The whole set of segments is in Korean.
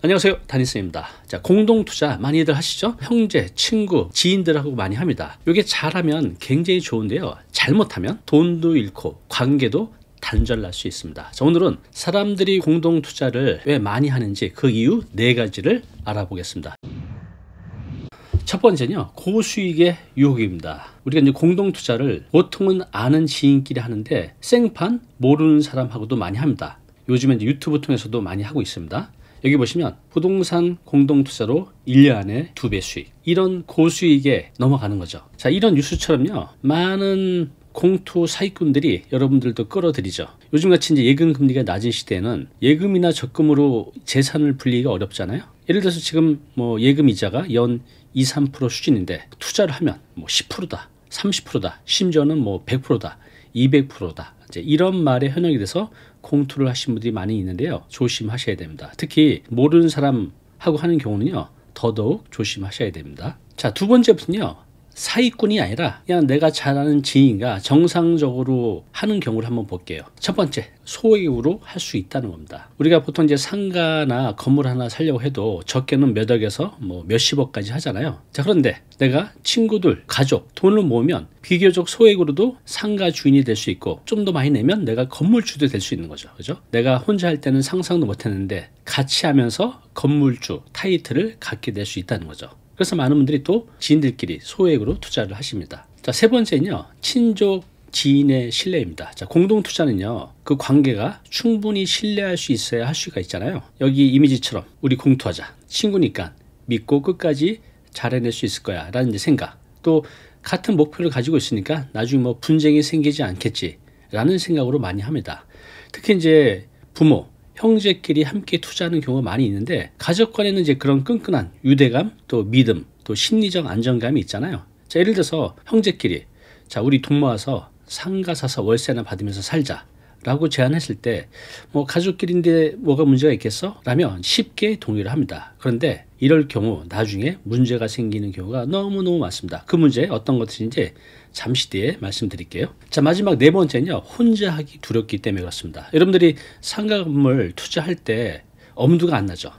안녕하세요, 다니쌤입니다. 자, 공동투자 많이들 하시죠? 형제, 친구, 지인들하고 많이 합니다. 이게 잘하면 굉장히 좋은데요, 잘못하면 돈도 잃고 관계도 단절날 수 있습니다. 자, 오늘은 사람들이 공동투자를 왜 많이 하는지 그 이유 4가지를 알아보겠습니다. 첫 번째는요, 고수익의 유혹입니다. 우리가 이제 공동투자를 보통은 아는 지인끼리 하는데 생판 모르는 사람하고도 많이 합니다. 요즘에 이제 유튜브 통해서도 많이 하고 있습니다. 여기 보시면 부동산 공동투자로 1년 안에 2배 수익, 이런 고수익에 넘어가는 거죠. 자, 이런 뉴스처럼요, 많은 공투 사기꾼들이 여러분들도 끌어들이죠. 요즘같이 이제 예금 금리가 낮은 시대에는 예금이나 적금으로 재산을 불리기가 어렵잖아요. 예를 들어서 지금 뭐 예금 이자가 연 2, 3% 수준인데 투자를 하면 뭐 10%다, 30%다, 심지어는 뭐 100%다, 200%다. 이제 이런 말에 현혹이 돼서 공투를 하신 분들이 많이 있는데요, 조심하셔야 됩니다. 특히 모르는 사람하고 하는 경우는요, 더더욱 조심하셔야 됩니다. 자, 두 번째부터는요, 사기꾼이 아니라 그냥 내가 잘 아는 지인과 정상적으로 하는 경우를 한번 볼게요. 첫 번째, 소액으로 할 수 있다는 겁니다. 우리가 보통 이제 상가나 건물 하나 사려고 해도 적게는 몇 억에서 뭐 몇십억까지 하잖아요. 자, 그런데 내가 친구들, 가족, 돈을 모으면 비교적 소액으로도 상가 주인이 될 수 있고, 좀 더 많이 내면 내가 건물주도 될 수 있는 거죠. 그죠? 내가 혼자 할 때는 상상도 못 했는데 같이 하면서 건물주 타이틀을 갖게 될 수 있다는 거죠. 그래서 많은 분들이 또 지인들끼리 소액으로 투자를 하십니다. 자, 세 번째는요, 친족, 지인의 신뢰입니다. 자, 공동투자는요, 그 관계가 충분히 신뢰할 수 있어야 할 수가 있잖아요. 여기 이미지처럼 우리 공투하자, 친구니까 믿고 끝까지 잘 해낼 수 있을 거야 라는 생각, 또 같은 목표를 가지고 있으니까 나중에 뭐 분쟁이 생기지 않겠지 라는 생각으로 많이 합니다. 특히 이제 부모, 형제끼리 함께 투자하는 경우가 많이 있는데, 가족 간에는 이제 그런 끈끈한 유대감, 또 믿음, 또 심리적 안정감이 있잖아요. 자, 예를 들어서 형제끼리, 자, 우리 돈 모아서 상가 사서 월세나 받으면서 살자 라고 제안했을 때, 뭐 가족끼리인데 뭐가 문제가 있겠어? 라면 쉽게 동의를 합니다. 그런데 이럴 경우 나중에 문제가 생기는 경우가 너무너무 많습니다. 그 문제 어떤 것들인지 잠시 뒤에 말씀드릴게요. 자, 마지막 4번째는요, 혼자 하기 두렵기 때문에 그렇습니다. 여러분들이 상가 건물 투자할 때 엄두가 안 나죠.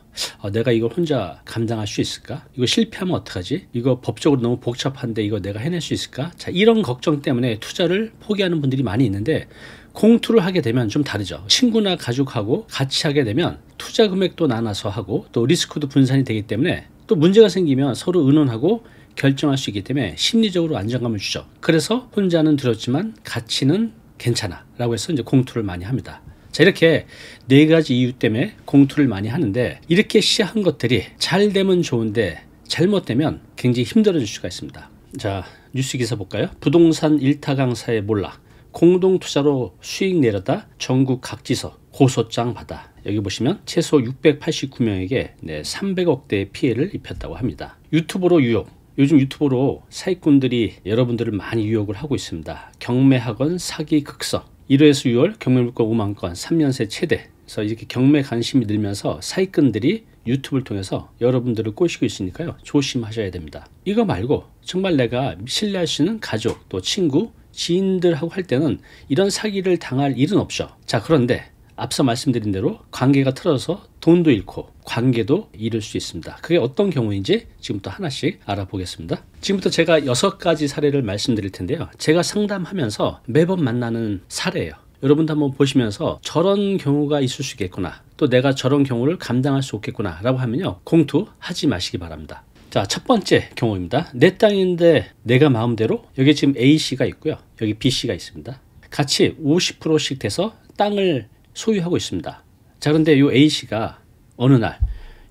내가 이걸 혼자 감당할 수 있을까? 이거 실패하면 어떡하지? 이거 법적으로 너무 복잡한데 이거 내가 해낼 수 있을까? 자, 이런 걱정 때문에 투자를 포기하는 분들이 많이 있는데, 공투를 하게 되면 좀 다르죠. 친구나 가족하고 같이 하게 되면 투자 금액도 나눠서 하고 또 리스크도 분산이 되기 때문에, 또 문제가 생기면 서로 의논하고 결정할 수 있기 때문에 심리적으로 안정감을 주죠. 그래서 혼자는 두렵지만 같이는 괜찮아 라고 해서 이제 공투를 많이 합니다. 자, 이렇게 4가지 이유 때문에 공투를 많이 하는데, 이렇게 시작한 것들이 잘 되면 좋은데 잘못되면 굉장히 힘들어질 수가 있습니다. 자, 뉴스 기사 볼까요? 부동산 일타 강사의 몰락, 공동투자로 수익 내렸다 전국 각지서 고소장 받아. 여기 보시면 최소 689명에게 300억대의 피해를 입혔다고 합니다. 유튜브로 유혹, 요즘 유튜브로 사기꾼들이 여러분들을 많이 유혹을 하고 있습니다. 경매학원 사기 극성, 1회에서 6월 경매물건 5만 건 3년 새 최대. 그래서 이렇게 경매 관심이 늘면서 사기꾼들이 유튜브를 통해서 여러분들을 꼬시고 있으니까요, 조심하셔야 됩니다. 이거 말고 정말 내가 신뢰할 수 있는 가족, 또 친구, 지인들하고 할 때는 이런 사기를 당할 일은 없죠. 자, 그런데 앞서 말씀드린 대로 관계가 틀어져서 돈도 잃고 관계도 잃을 수 있습니다. 그게 어떤 경우인지 지금부터 하나씩 알아보겠습니다. 지금부터 제가 6가지 사례를 말씀드릴 텐데요, 제가 상담하면서 매번 만나는 사례예요. 여러분도 한번 보시면서 저런 경우가 있을 수 있겠구나, 또 내가 저런 경우를 감당할 수 없겠구나 라고 하면요, 공투하지 마시기 바랍니다. 자, 첫 번째 경우입니다. 내 땅인데 내가 마음대로, 여기 지금 A씨가 있고요, 여기 B씨가 있습니다. 같이 50%씩 돼서 땅을 소유하고 있습니다. 자, 그런데 이 A씨가 어느 날,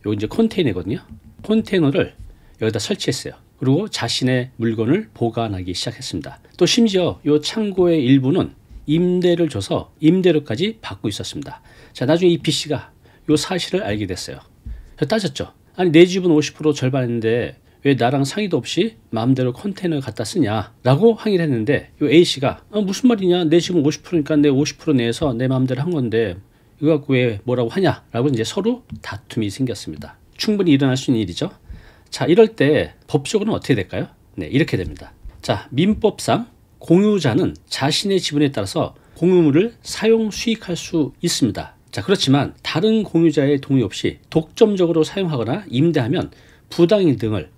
여기 이제 컨테이너거든요, 컨테이너를 여기다 설치했어요. 그리고 자신의 물건을 보관하기 시작했습니다. 또 심지어 이 창고의 일부는 임대를 줘서 임대료까지 받고 있었습니다. 자, 나중에 이 B씨가 이 사실을 알게 됐어요. 그래서 따졌죠. 아니, 내 집은 50% 절반인데 왜 나랑 상의도 없이 마음대로 컨테이너를 갖다 쓰냐 라고 항의를 했는데, 이 A씨가 무슨 말이냐, 내 집은 50%니까 내 50% 내에서 내 마음대로 한 건데 이거 갖고 왜 뭐라고 하냐 라고 이제 서로 다툼이 생겼습니다. 충분히 일어날 수 있는 일이죠. 자, 이럴 때 법적으로는 어떻게 될까요? 네, 이렇게 됩니다. 자, 민법상 공유자는 자신의 지분에 따라서 공유물을 사용 수익할 수 있습니다. 자, 그렇지만 다른 공유자의 동의 없이 독점적으로 사용하거나 임대하면 부당이익 등을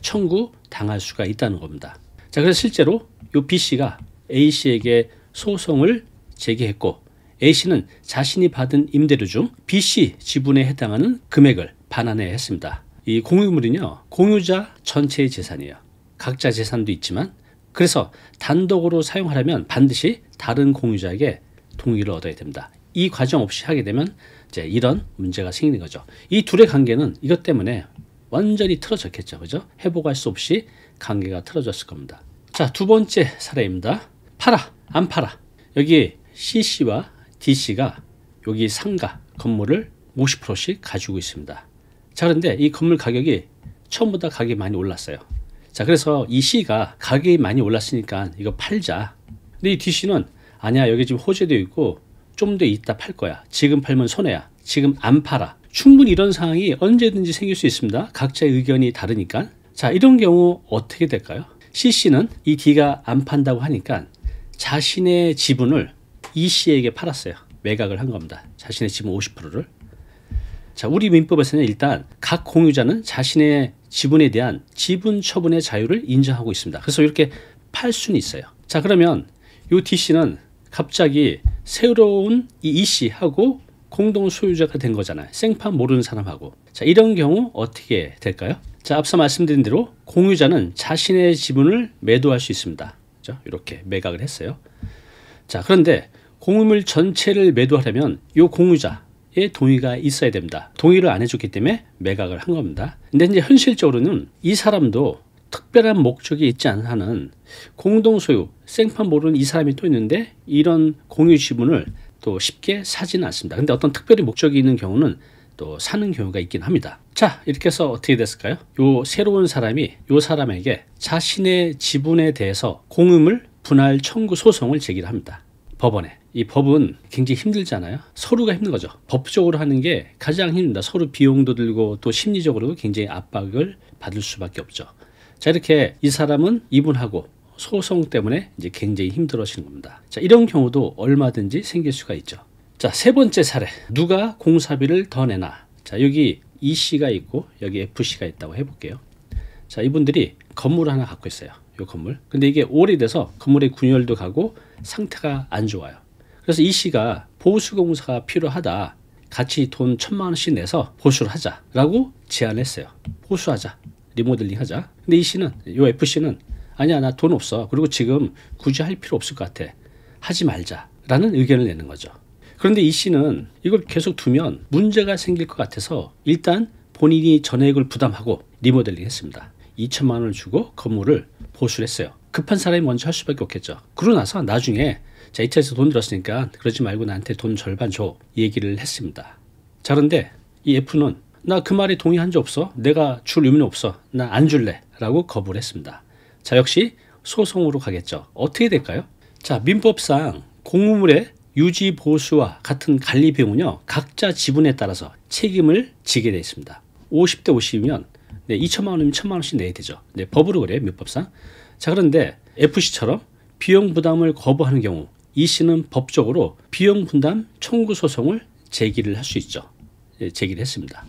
청구 당할 수가 있다는 겁니다. 자, 그래서 실제로 이 B씨가 A씨에게 소송을 제기했고, A씨는 자신이 받은 임대료 중 B씨 지분에 해당하는 금액을 반환해야 했습니다. 이 공유물은요, 공유자 전체의 재산이에요. 각자 재산도 있지만, 그래서 단독으로 사용하려면 반드시 다른 공유자에게 동의를 얻어야 됩니다. 이 과정 없이 하게 되면 이제 이런 문제가 생기는 거죠. 이 둘의 관계는 이것 때문에 완전히 틀어졌겠죠. 그죠? 회복할 수 없이 관계가 틀어졌을 겁니다. 자, 두 번째 사례입니다. 팔아, 안 팔아. 여기 C씨와 D씨가 여기 상가 건물을 50%씩 가지고 있습니다. 자, 그런데 이 건물 가격이 처음보다 가격이 많이 올랐어요. 자, 그래서 이 C가 가격이 많이 올랐으니까 이거 팔자. 근데 이 D씨는 아니야, 여기 지금 호재도 있고 좀 더 있다 팔 거야. 지금 팔면 손해야. 지금 안 팔아. 충분히 이런 상황이 언제든지 생길 수 있습니다. 각자의 의견이 다르니까. 자, 이런 경우 어떻게 될까요? C씨는 이 D가 안 판다고 하니까 자신의 지분을 E씨에게 팔았어요. 매각을 한 겁니다. 자신의 지분 50%를. 자, 우리 민법에서는 일단 각 공유자는 자신의 지분에 대한 지분 처분의 자유를 인정하고 있습니다. 그래서 이렇게 팔 수는 있어요. 자, 그러면 이 D씨는 갑자기 새로운 이 E씨하고 공동 소유자가 된 거잖아요. 생판 모르는 사람하고. 자, 이런 경우 어떻게 될까요? 자, 앞서 말씀드린 대로 공유자는 자신의 지분을 매도할 수 있습니다. 그렇죠? 이렇게 매각을 했어요. 자, 그런데 공유물 전체를 매도하려면 이 공유자의 동의가 있어야 됩니다. 동의를 안 해줬기 때문에 매각을 한 겁니다. 근데 이제 현실적으로는 이 사람도 특별한 목적이 있지 않은 한은 공동 소유, 생판 모르는 이 사람이 또 있는데 이런 공유 지분을 또 쉽게 사지는 않습니다. 근데 어떤 특별히 목적이 있는 경우는 또 사는 경우가 있긴 합니다. 자, 이렇게 해서 어떻게 됐을까요? 요 새로운 사람이 요 사람에게 자신의 지분에 대해서 공유물 분할 청구 소송을 제기를 합니다. 법원에. 이 법은 굉장히 힘들잖아요. 서로가 힘든 거죠. 법적으로 하는 게 가장 힘듭니다. 서로 비용도 들고 또 심리적으로도 굉장히 압박을 받을 수밖에 없죠. 자, 이렇게 이 사람은 이분하고 소송 때문에 이제 굉장히 힘들어지는 겁니다. 자, 이런 경우도 얼마든지 생길 수가 있죠. 자, 세 번째 사례. 누가 공사비를 더 내나. 자, 여기 E씨가 있고 여기 F씨가 있다고 해볼게요. 자, 이분들이 건물을 하나 갖고 있어요. 이 건물. 근데 이게 오래돼서 건물의 균열도 가고 상태가 안 좋아요. 그래서 E씨가 보수공사가 필요하다. 같이 돈 1,000만 원씩 내서 보수를 하자라고 제안했어요. 보수하자. 리모델링 하자. 근데 E씨는, 요 F씨는 아니야, 나 돈 없어. 그리고 지금 굳이 할 필요 없을 것 같아. 하지 말자라는 의견을 내는 거죠. 그런데 E씨는 이걸 계속 두면 문제가 생길 것 같아서 일단 본인이 전액을 부담하고 리모델링 했습니다. 2,000만 원을 주고 건물을 보수를 했어요. 급한 사람이 먼저 할 수밖에 없겠죠. 그러고 나서 나중에 자, 이차에서 돈 들었으니까 그러지 말고 나한테 돈 절반 줘. 얘기를 했습니다. 자, 그런데 이 F는 나 그 말에 동의한 적 없어. 내가 줄 의무는 없어. 나 안 줄래. 라고 거부를 했습니다. 자, 역시 소송으로 가겠죠. 어떻게 될까요? 자, 민법상 공유물의 유지 보수와 같은 관리 비용은요, 각자 지분에 따라서 책임을 지게 되어 있습니다. 50대 50이면 2,000만 원이면 1,000만 원씩 내야 되죠. 법으로 그래요, 민법상. 자, 그런데 FC처럼 비용 부담을 거부하는 경우 E씨는 법적으로 비용 분담 청구 소송을 제기를 할 수 있죠. 제기를 했습니다.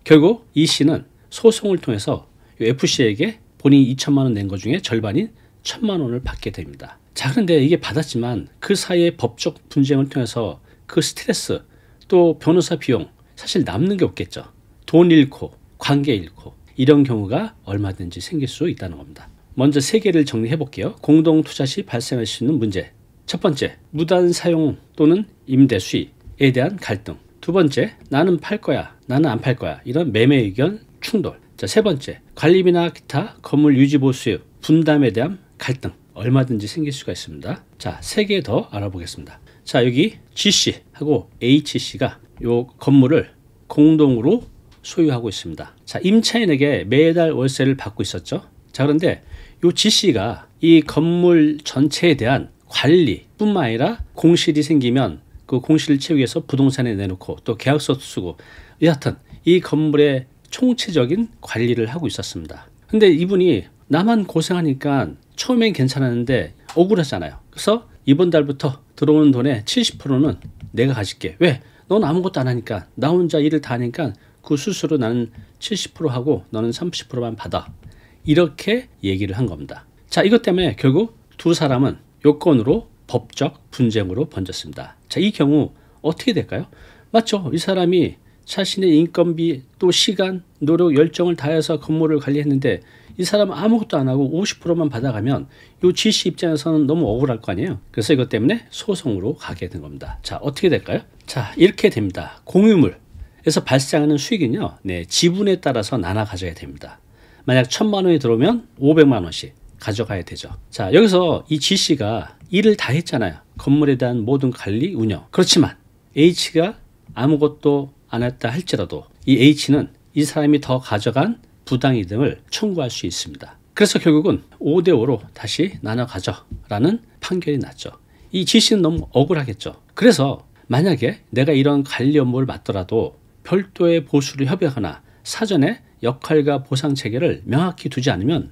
결국 E씨는 소송을 통해서 FC에게 본인이 2,000만 원 낸 것 중에 절반인 1,000만 원을 받게 됩니다. 자, 그런데 이게 받았지만 그 사이의 법적 분쟁을 통해서 그 스트레스 또 변호사 비용 사실 남는 게 없겠죠. 돈 잃고 관계 잃고 이런 경우가 얼마든지 생길 수 있다는 겁니다. 먼저 세 개를 정리해 볼게요. 공동 투자 시 발생할 수 있는 문제. 첫 번째, 무단 사용 또는 임대 수익에 대한 갈등. 두 번째, 나는 팔 거야, 나는 안 팔 거야. 이런 매매 의견 충돌. 자, 세 번째, 관리비나 기타 건물 유지 보수 분담에 대한 갈등. 얼마든지 생길 수가 있습니다. 자, 세 개 더 알아보겠습니다. 자, 여기 G씨하고 H씨가 요 건물을 공동으로 소유하고 있습니다. 자, 임차인에게 매달 월세를 받고 있었죠. 자, 그런데 요 G씨가 이 건물 전체에 대한 관리뿐만 아니라 공실이 생기면 그 공실을 채우기 위해서 부동산에 내놓고 또 계약서도 쓰고 여하튼 이 건물의 총체적인 관리를 하고 있었습니다. 근데 이분이 나만 고생하니까 처음엔 괜찮았는데 억울하잖아요. 그래서 이번 달부터 들어오는 돈의 70%는 내가 가질게. 왜? 넌 아무것도 안 하니까 나 혼자 일을 다 하니까 그 수수료 나는 70% 하고 너는 30%만 받아. 이렇게 얘기를 한 겁니다. 자, 이것 때문에 결국 두 사람은 요건으로 법적 분쟁으로 번졌습니다. 자, 이 경우 어떻게 될까요? 맞죠? 이 사람이 자신의 인건비 또 시간, 노력, 열정을 다해서 건물을 관리했는데 이 사람은 아무것도 안 하고 50%만 받아가면 요 지씨 입장에서는 너무 억울할 거 아니에요. 그래서 이것 때문에 소송으로 가게 된 겁니다. 자, 어떻게 될까요? 자, 이렇게 됩니다. 공유물에서 발생하는 수익은요, 지분에 따라서 나눠 가져야 됩니다. 만약 1,000만 원이 들어오면 500만 원씩 가져가야 되죠. 자, 여기서 이 G씨가 일을 다 했잖아요. 건물에 대한 모든 관리, 운영. 그렇지만 H가 아무것도 안 했다 할지라도 이 H는 이 사람이 더 가져간 부당이득을 청구할 수 있습니다. 그래서 결국은 5대5로 다시 나눠 가져라는 판결이 났죠. 이 G씨는 너무 억울하겠죠. 그래서 만약에 내가 이런 관리 업무를 맡더라도 별도의 보수를 협의하거나 사전에 역할과 보상 체계를 명확히 두지 않으면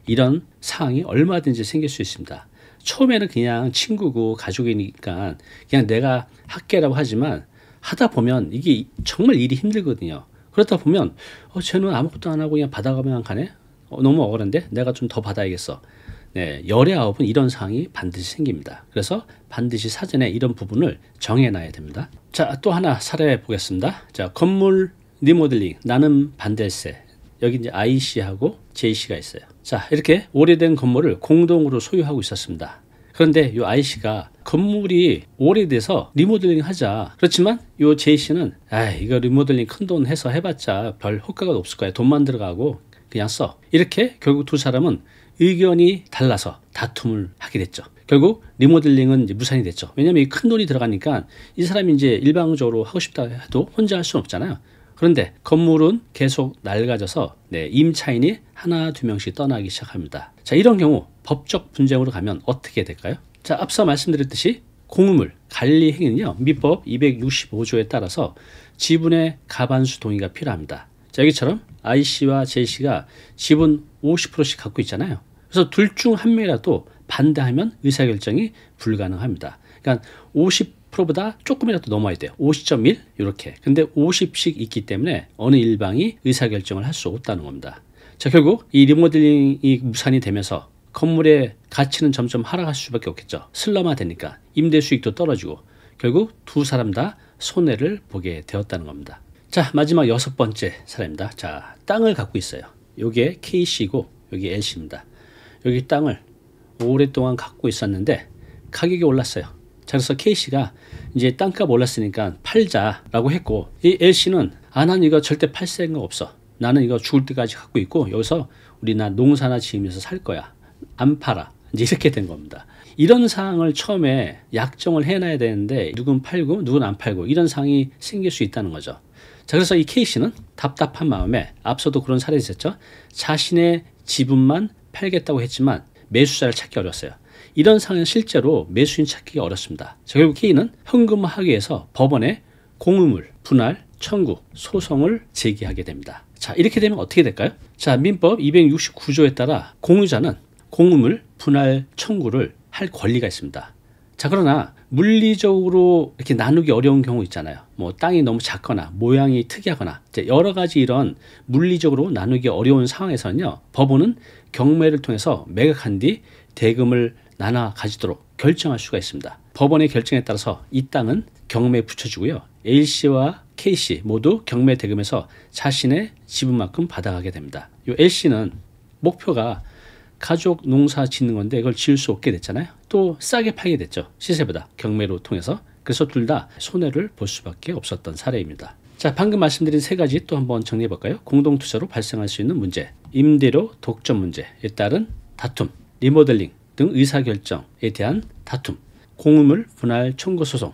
이런 상황이 얼마든지 생길 수 있습니다. 처음에는 그냥 친구고 가족이니까 그냥 내가 할게라고 하지만 하다 보면 이게 정말 일이 힘들거든요. 그렇다 보면 쟤는 아무것도 안 하고 그냥 받아가면 가네? 너무 억울한데 내가 좀 더 받아야겠어. 열의 아홉은 이런 상황이 반드시 생깁니다. 그래서 반드시 사전에 이런 부분을 정해놔야 됩니다. 자, 또 하나 사례 보겠습니다. 자, 건물 리모델링 나는 반대세. 여기 이제 IC하고 JC가 있어요. 자, 이렇게 오래된 건물을 공동으로 소유하고 있었습니다. 그런데 이 IC가 건물이 오래돼서 리모델링 하자. 그렇지만 이 JC는 이거 리모델링 큰 돈 해서 해봤자 별 효과가 없을 거야. 돈만 들어가고 그냥 써. 이렇게 결국 두 사람은 의견이 달라서 다툼을 하게 됐죠. 결국 리모델링은 이제 무산이 됐죠. 왜냐하면 이 큰 돈이 들어가니까 이 사람이 이제 일방적으로 하고 싶다 해도 혼자 할 수는 없잖아요. 그런데 건물은 계속 낡아져서 임차인이 하나 두 명씩 떠나기 시작합니다. 자, 이런 경우 법적 분쟁으로 가면 어떻게 될까요? 자, 앞서 말씀드렸듯이 공유물 관리 행위는요, 민법 265조에 따라서 지분의 과반수 동의가 필요합니다. 자, 여기처럼 IC와 JC가 지분 50%씩 갖고 있잖아요. 그래서 둘 중 한 명이라도 반대하면 의사결정이 불가능합니다. 그러니까 50%보다 조금이라도 넘어야 돼요. 50.1 이렇게. 근데 50씩 있기 때문에 어느 일방이 의사결정을 할 수 없다는 겁니다. 자, 결국 이 리모델링이 무산이 되면서 건물의 가치는 점점 하락할 수밖에 없겠죠. 슬럼화되니까 임대 수익도 떨어지고 결국 두 사람 다 손해를 보게 되었다는 겁니다. 자, 마지막 6번째 사례입니다. 자, 땅을 갖고 있어요. 여기에 K씨고 여기 L씨입니다. 여기 땅을 오랫동안 갖고 있었는데 가격이 올랐어요. 자, 그래서 K씨가 이제 땅값 올랐으니까 팔자라고 했고, 이 L씨는 난 이거 절대 팔 생각 없어. 나는 이거 죽을 때까지 갖고 있고 여기서 우리 농사나 지으면서 살 거야. 안 팔아. 이제 이렇게 된 겁니다. 이런 상황을 처음에 약정을 해놔야 되는데 누군 팔고 누군 안 팔고 이런 상황이 생길 수 있다는 거죠. 자, 그래서 이 K씨는 답답한 마음에 앞서도 그런 사례가 있었죠. 자신의 지분만 팔겠다고 했지만 매수자를 찾기 어려웠어요. 이런 상황은 실제로 매수인 찾기가 어렵습니다. 자, 결국 K는 현금화하기 위해서 법원에 공유물 분할 청구 소송을 제기하게 됩니다. 자, 이렇게 되면 어떻게 될까요? 자, 민법 269조에 따라 공유자는 공유물 분할 청구를 할 권리가 있습니다. 자, 그러나 물리적으로 이렇게 나누기 어려운 경우 있잖아요. 뭐 땅이 너무 작거나 모양이 특이하거나 여러 가지 이런 물리적으로 나누기 어려운 상황에서는요, 법원은 경매를 통해서 매각한 뒤 대금을 나눠 가지도록 결정할 수가 있습니다. 법원의 결정에 따라서 이 땅은 경매에 붙여주고요, L씨와 K씨 모두 경매 대금에서 자신의 지분만큼 받아가게 됩니다. 이 L씨는 목표가 가족 농사 짓는 건데 이걸 지을 수 없게 됐잖아요. 또 싸게 팔게 됐죠. 시세보다 경매로 통해서. 그래서 둘 다 손해를 볼 수밖에 없었던 사례입니다. 자, 방금 말씀드린 세 가지 또 한번 정리해 볼까요? 공동투자로 발생할 수 있는 문제, 임대료 독점 문제에 따른 다툼, 리모델링 등 의사결정에 대한 다툼, 공유물 분할 청구 소송,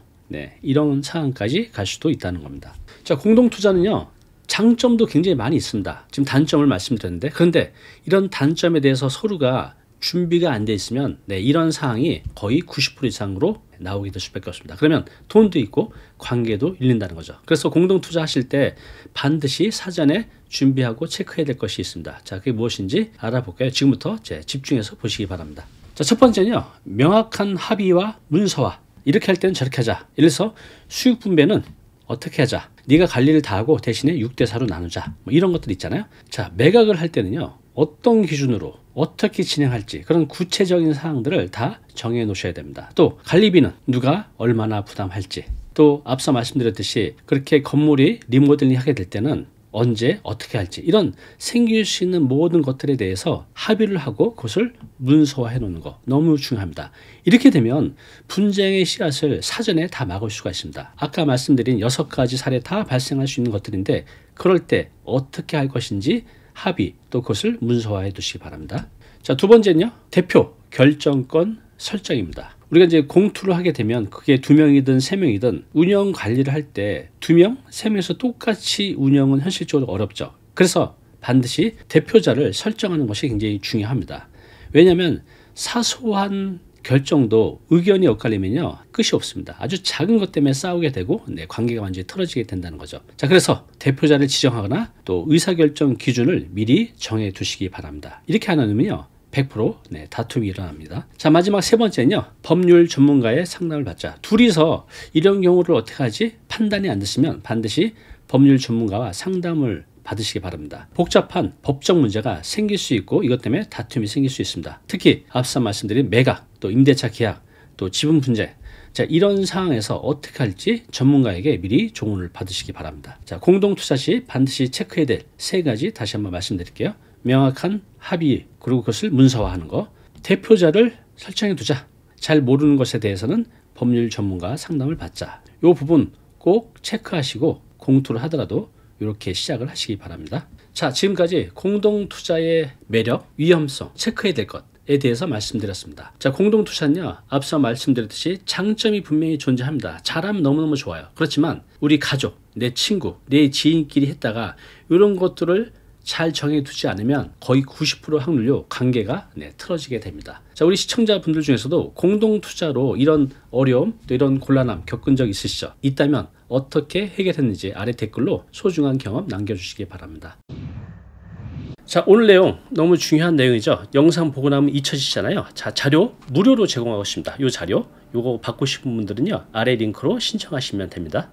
이런 상황까지 갈 수도 있다는 겁니다. 자, 공동투자는요, 장점도 굉장히 많이 있습니다. 지금 단점을 말씀드렸는데, 그런데 이런 단점에 대해서 서로가 준비가 안 돼 있으면 이런 상황이 거의 90% 이상으로 나오게 될 수밖에 없습니다. 그러면 돈도 있고 관계도 잃는다는 거죠. 그래서 공동투자 하실 때 반드시 사전에 준비하고 체크해야 될 것이 있습니다. 자, 그게 무엇인지 알아볼까요? 지금부터 집중해서 보시기 바랍니다. 자, 첫 번째는요, 명확한 합의와 문서화. 이렇게 할 때는 저렇게 하자. 예를 들어서 수익 분배는 어떻게 하자. 네가 관리를 다 하고 대신에 6대4로 나누자. 뭐 이런 것들 있잖아요. 자, 매각을 할 때는요. 어떤 기준으로 어떻게 진행할지 그런 구체적인 사항들을 다 정해 놓으셔야 됩니다. 또 관리비는 누가 얼마나 부담할지, 또 앞서 말씀드렸듯이 그렇게 건물이 리모델링 하게 될 때는 언제 어떻게 할지, 이런 생길 수 있는 모든 것들에 대해서 합의를 하고 그것을 문서화해 놓는 거 너무 중요합니다. 이렇게 되면 분쟁의 씨앗을 사전에 다 막을 수가 있습니다. 아까 말씀드린 6가지 사례 다 발생할 수 있는 것들인데, 그럴 때 어떻게 할 것인지 합의, 또 그것을 문서화해 두시기 바랍니다. 자, 두 번째는요, 대표 결정권 설정입니다. 우리가 이제 공투를 하게 되면 그게 2명이든 3명이든 운영 관리를 할 때 2명, 3명에서 똑같이 운영은 현실적으로 어렵죠. 그래서 반드시 대표자를 설정하는 것이 굉장히 중요합니다. 왜냐하면 사소한 결정도 의견이 엇갈리면요 끝이 없습니다. 아주 작은 것 때문에 싸우게 되고 관계가 완전히 틀어지게 된다는 거죠. 자, 그래서 대표자를 지정하거나 또 의사결정 기준을 미리 정해 두시기 바랍니다. 이렇게 안 하면요 100% 다툼이 일어납니다. 자, 마지막 세 번째는요, 법률 전문가의 상담을 받자. 둘이서 이런 경우를 어떻게 하지 판단이 안 되시면 반드시 법률 전문가와 상담을 받으시기 바랍니다. 복잡한 법적 문제가 생길 수 있고 이것 때문에 다툼이 생길 수 있습니다. 특히 앞서 말씀드린 매각, 또 임대차 계약, 또 지분 분재, 자, 이런 상황에서 어떻게 할지 전문가에게 미리 조언을 받으시기 바랍니다. 자, 공동투자 시 반드시 체크해야 될 3가지 다시 한번 말씀드릴게요. 명확한 합의, 그리고 그것을 문서화하는 거, 대표자를 설정해 두자, 잘 모르는 것에 대해서는 법률 전문가 상담을 받자. 이 부분 꼭 체크하시고 공투를 하더라도 이렇게 시작을 하시기 바랍니다. 자, 지금까지 공동투자의 매력, 위험성, 체크해야 될 것에 대해서 말씀드렸습니다. 자, 공동투자는요, 앞서 말씀드렸듯이 장점이 분명히 존재합니다. 잘하면 너무너무 좋아요. 그렇지만 우리 가족, 내 친구, 내 지인끼리 했다가 이런 것들을 잘 정해두지 않으면 거의 90% 확률로 관계가 틀어지게 됩니다. 자, 우리 시청자분들 중에서도 공동투자로 이런 어려움, 또 이런 곤란함 겪은 적 있으시죠? 있다면 어떻게 해결했는지 아래 댓글로 소중한 경험 남겨주시기 바랍니다. 자, 오늘 내용 너무 중요한 내용이죠. 영상 보고 나면 잊혀지잖아요. 자, 자료 무료로 제공하고 있습니다. 이 자료, 요거 받고 싶은 분들은요 아래 링크로 신청하시면 됩니다.